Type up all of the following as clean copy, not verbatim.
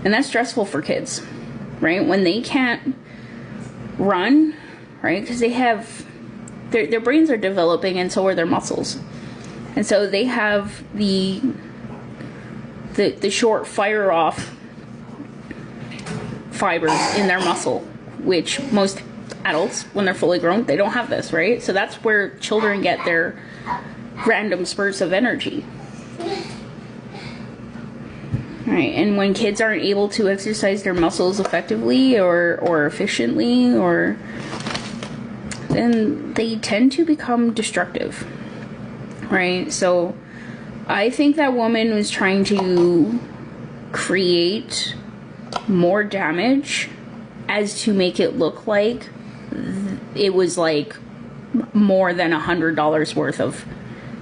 And that's stressful for kids, right? When they can't run, right? Because they have, their brains are developing and so are their muscles. And so they have the short fire off fibers in their muscle, which most adults, when they're fully grown, they don't have this, right? So that's where children get their random spurts of energy. Right, and when kids aren't able to exercise their muscles effectively or efficiently, then they tend to become destructive, right? So I think that woman was trying to create more damage as to make it look like it was like more than $100 worth of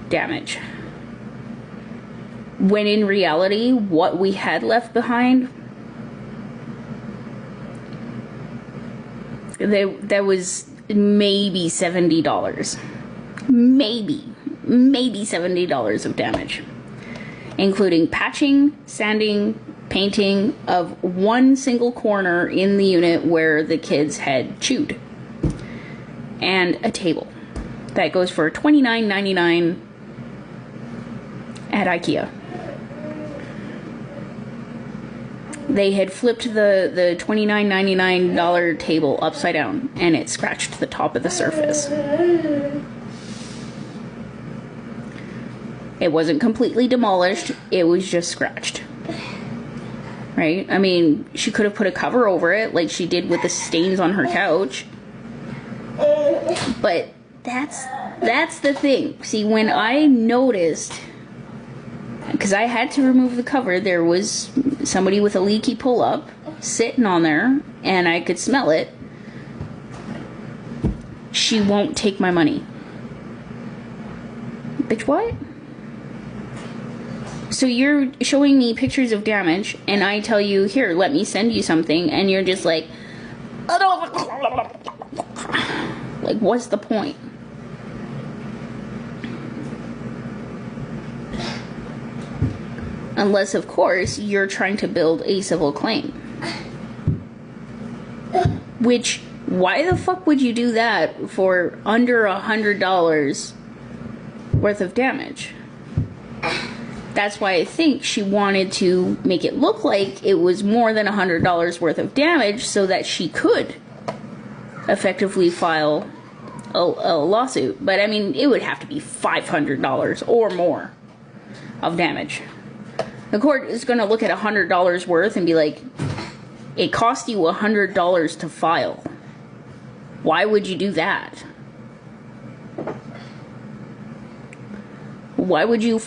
damage. When in reality, what we had left behind, that was maybe $70. Maybe $70 of damage. Including patching, sanding, painting of one single corner in the unit where the kids had chewed. And a table. That goes for $29.99 at IKEA. They had flipped the $29.99 table upside down, and it scratched the top of the surface. It wasn't completely demolished, it was just scratched. Right? I mean, she could have put a cover over it, like she did with the stains on her couch. But that's the thing. See, when I noticed, because I had to remove the cover, there was somebody with a leaky pull-up sitting on there, and I could smell it. She won't take my money. Bitch, what? So you're showing me pictures of damage, and I tell you, here, let me send you something, and you're just like, like, what's the point? Unless, of course, you're trying to build a civil claim. Which, why the fuck would you do that for under $100 worth of damage? That's why I think she wanted to make it look like it was more than $100 worth of damage so that she could effectively file a lawsuit. But I mean, it would have to be $500 or more of damage. The court is going to look at $100 worth and be like, it cost you $100 to file. Why would you do that? Why would you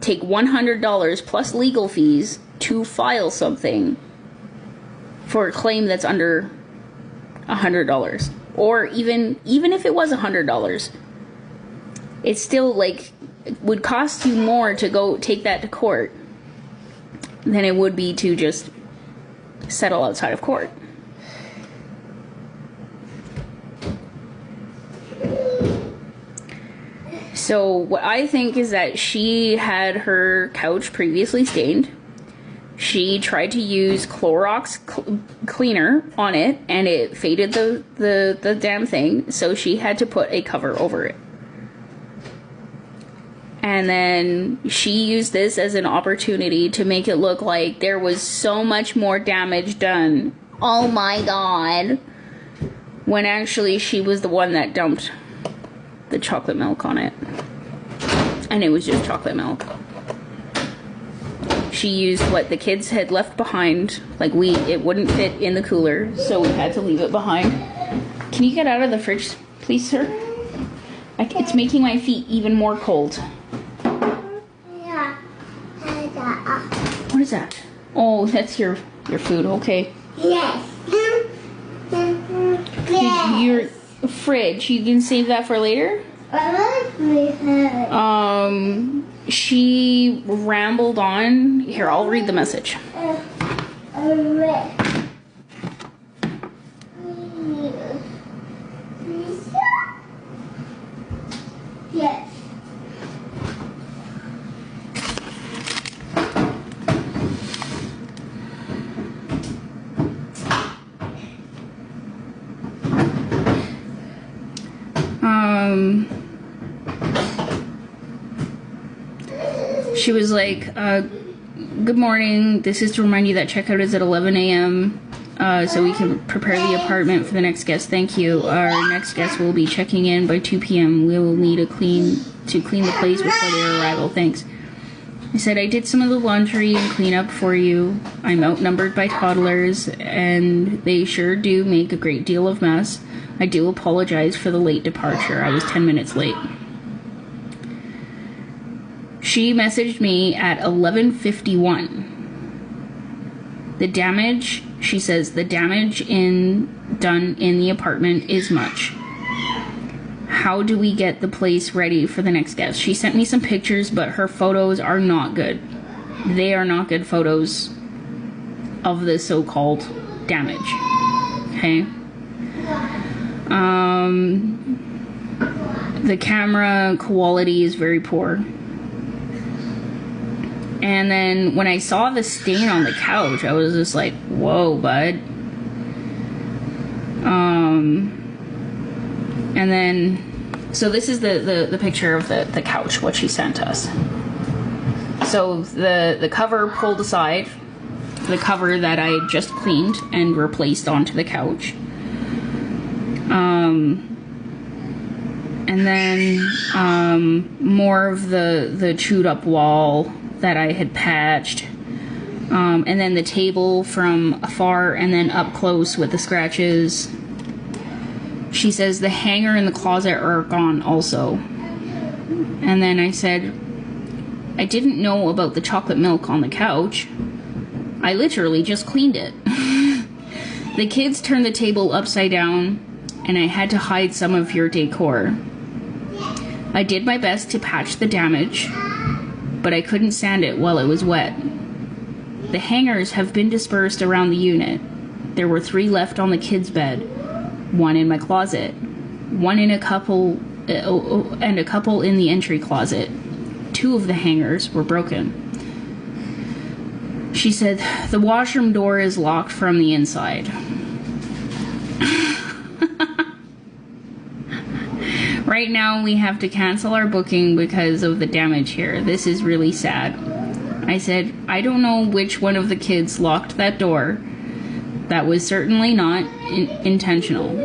take $100 plus legal fees to file something for a claim that's under $100? Or even if it was $100, it's still like, it would cost you more to go take that to court than it would be to just settle outside of court. So what I think is that she had her couch previously stained. She tried to use Clorox cleaner on it, and it faded the damn thing, so she had to put a cover over it. And then she used this as an opportunity to make it look like there was so much more damage done. Oh my god. When actually she was the one that dumped the chocolate milk on it. And it was just chocolate milk. She used what the kids had left behind. Like it wouldn't fit in the cooler, so we had to leave it behind. Can you get out of the fridge, please, sir? It's making my feet even more cold. What is that? Oh, that's your food. Okay. Yes. Your fridge. You can save that for later? She rambled on. Here, I'll read the message. Yes. She was like, good morning. This is to remind you that checkout is at 11 a.m. So we can prepare the apartment for the next guest. Thank you. Our next guest will be checking in by 2 p.m. We will need to clean the place before their arrival. Thanks. I said, I did some of the laundry and cleanup for you. I'm outnumbered by toddlers, and they sure do make a great deal of mess. I do apologize for the late departure. I was 10 minutes late. She messaged me at 11:51. The damage, she says, the damage done in the apartment is much. How do we get the place ready for the next guest? She sent me some pictures, but her photos are not good. They are not good photos of the so-called damage. Okay? The camera quality is very poor. And then when I saw the stain on the couch, I was just like, whoa, bud. And then, so this is the picture of the couch, what she sent us. So the cover pulled aside, the cover that I had just cleaned and replaced onto the couch. And then more of the chewed up wall that I had patched. And then the table from afar and then up close with the scratches. She says the hanger and the closet are gone also. And then I said, I didn't know about the chocolate milk on the couch. I literally just cleaned it. The kids turned the table upside down, and I had to hide some of your decor. I did my best to patch the damage, but I couldn't sand it while it was wet. The hangers have been dispersed around the unit. There were 3 left on the kids' bed, 1 in my closet, 1 in a couple, and a couple in the entry closet. 2 of the hangers were broken. She said, the washroom door is locked from the inside. Right now, we have to cancel our booking because of the damage here. This is really sad. I said, I don't know which one of the kids locked that door. That was certainly not intentional.